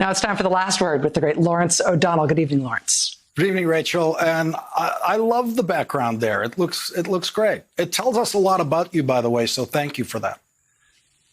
Now it's time for the last word with the great Lawrence O'Donnell. Good evening, Lawrence. Good evening, Rachel. And I love the background there. It looks great. It tells us a lot about you, by the way. So thank you for that.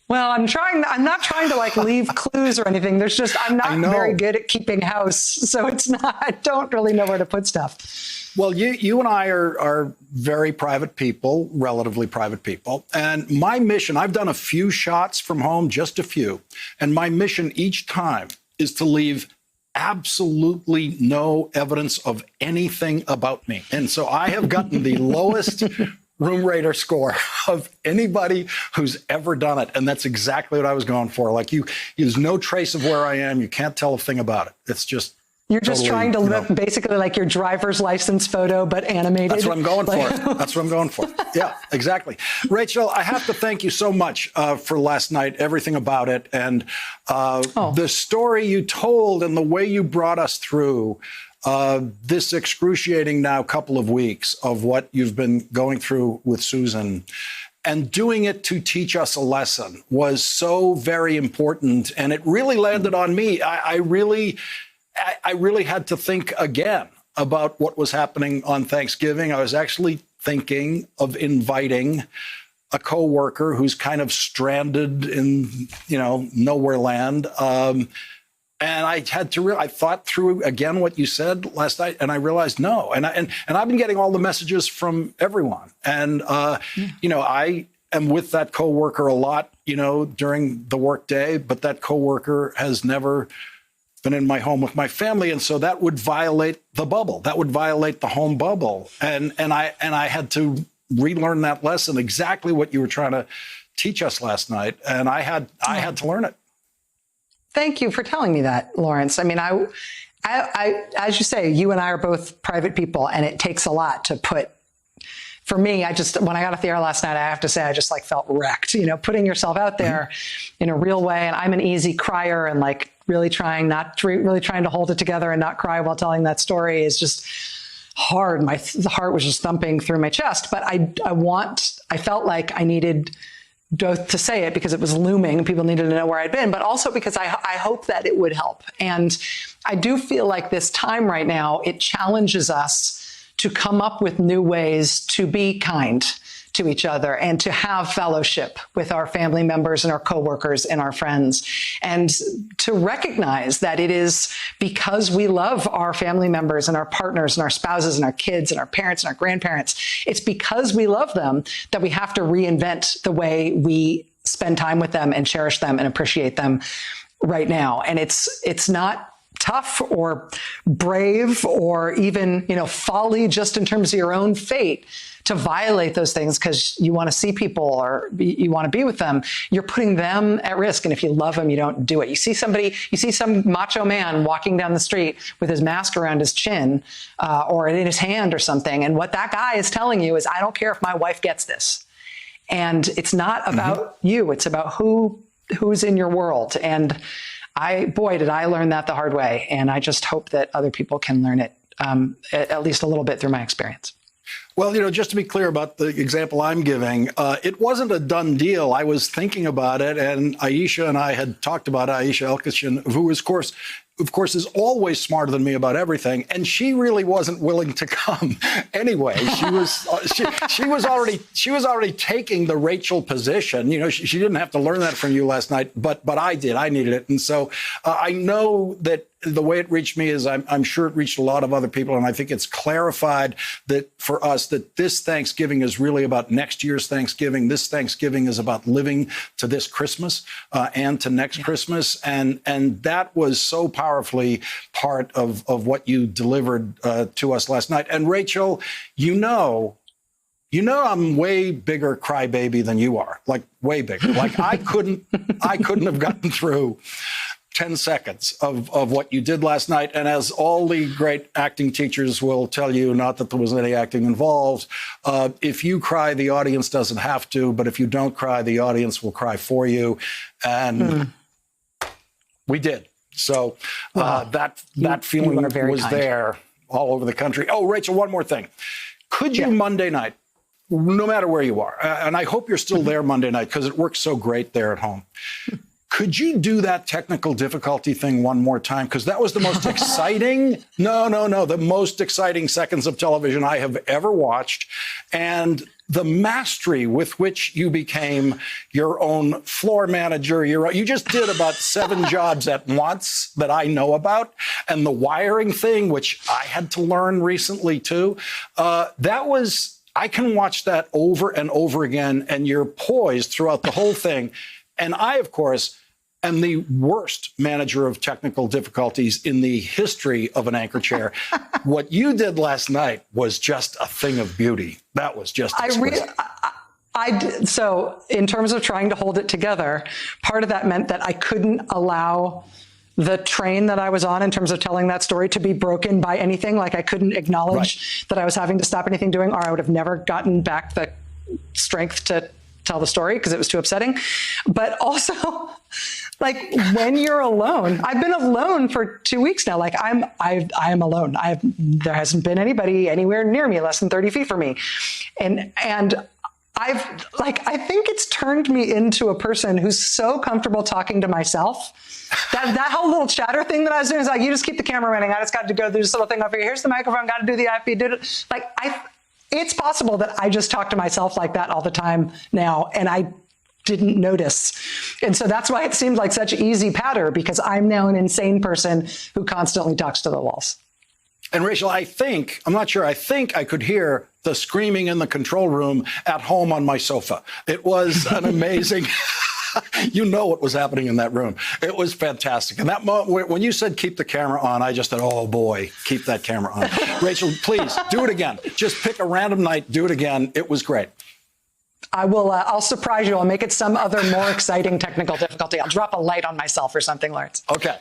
Well, I'm not trying to like leave clues or anything. I'm not very good at keeping house. So I don't really know where to put stuff. Well, you and I are very private people, relatively private people. And my mission, I've done a few shots from home, just a few. And my mission each time is to leave absolutely no evidence of anything about me. And so I have gotten the lowest room rater score of anybody who's ever done it. And that's exactly what I was going for. Like there's no trace of where I am. You can't tell a thing about it. It's just You're just trying to look basically like your driver's license photo, but animated. That's what I'm going for. That's what I'm going for. Yeah, exactly. Rachel, I have to thank you so much for last night, everything about it. And the story you told and the way you brought us through this excruciating now couple of weeks of what you've been going through with Susan. And doing it to teach us a lesson was so very important. And it really landed on me. I really had to think again about what was happening on Thanksgiving. I was actually thinking of inviting a coworker who's kind of stranded in, nowhere land. And I had to I thought through again what you said last night, and I realized no. And I've been getting all the messages from everyone. And I am with that coworker a lot, during the workday, but that coworker has never been in my home with my family, and so that would violate the bubble. That would violate the home bubble. And I had to relearn that lesson, exactly what you were trying to teach us last night, and I had to learn it. Thank you for telling me that, Lawrence. I mean, I as you say, you and I are both private people, and it takes a lot to put. For me, when I got off the air last night, I have to say, I just felt wrecked, putting yourself out there in a real way. And I'm an easy crier, and really trying to hold it together and not cry while telling that story is just hard. The heart was just thumping through my chest, but I felt like I needed both to say it because it was looming and people needed to know where I'd been, but also because I hope that it would help. And I do feel like this time right now, it challenges us to come up with new ways to be kind to each other and to have fellowship with our family members and our coworkers and our friends, and to recognize that it is because we love our family members and our partners and our spouses and our kids and our parents and our grandparents. It's because we love them that we have to reinvent the way we spend time with them and cherish them and appreciate them right now. And it's not tough or brave or even, folly just in terms of your own fate to violate those things because you want to see people or you want to be with them. You're putting them at risk. And if you love them, you don't do it. You see some macho man walking down the street with his mask around his chin or in his hand or something. And what that guy is telling you is, I don't care if my wife gets this. And it's not about you. It's about who's in your world. And did I learn that the hard way. And I just hope that other people can learn it at least a little bit through my experience. Well, just to be clear about the example I'm giving, it wasn't a done deal. I was thinking about it, and Aisha and I had talked about Aisha Elkishan, who of course, is always smarter than me about everything. And she really wasn't willing to come anyway. She was already taking the Rachel position. She didn't have to learn that from you last night, but I did. I needed it. And so I know that the way it reached me is I'm sure it reached a lot of other people. And I think it's clarified that for us that this Thanksgiving is really about next year's Thanksgiving. This Thanksgiving is about living to this Christmas and to next Christmas. And that was so powerfully part of what you delivered to us last night. And Rachel, I'm way bigger crybaby than you are, like way bigger. Like I couldn't have gotten through 10 seconds of what you did last night. And as all the great acting teachers will tell you, not that there was any acting involved, if you cry, the audience doesn't have to. But if you don't cry, the audience will cry for you. And we did. So that feeling was there all over the country. Oh, Rachel, one more thing. Could you Monday night, no matter where you are, and I hope you're still there Monday night because it works so great there at home. Could you do that technical difficulty thing one more time? Because that was the most exciting, the most exciting seconds of television I have ever watched. And the mastery with which you became your own floor manager, you just did about 7 jobs at once that I know about. And the wiring thing, which I had to learn recently too, I can watch that over and over again, and you're poised throughout the whole thing. And I, of course, am the worst manager of technical difficulties in the history of an anchor chair. What you did last night was just a thing of beauty. That was just exquisite. So in terms of trying to hold it together, part of that meant that I couldn't allow the train that I was on in terms of telling that story to be broken by anything. Like I couldn't acknowledge that I was having to stop anything doing, or I would have never gotten back the strength to tell the story because it was too upsetting. But also, like when you're alone, I've been alone for 2 weeks now. Like I am alone. There hasn't been anybody anywhere near me, less than 30 feet from me. And I think it's turned me into a person who's so comfortable talking to myself. That whole little chatter thing that I was doing is like, you just keep the camera running. I just got to go do this little thing over here. Here's the microphone. Got to do the IFB. Did it. It's possible that I just talk to myself like that all the time now, and I didn't notice. And so that's why it seemed like such easy patter, because I'm now an insane person who constantly talks to the walls. And Rachel, I think I could hear the screaming in the control room at home on my sofa. It was an amazing, you know what was happening in that room. It was fantastic. And that moment, when you said keep the camera on, I just thought, oh boy, keep that camera on. Rachel, please do it again. Just pick a random night, do it again. It was great. I will, I'll surprise you. I'll make it some other more exciting technical difficulty. I'll drop a light on myself or something, Lawrence. Okay.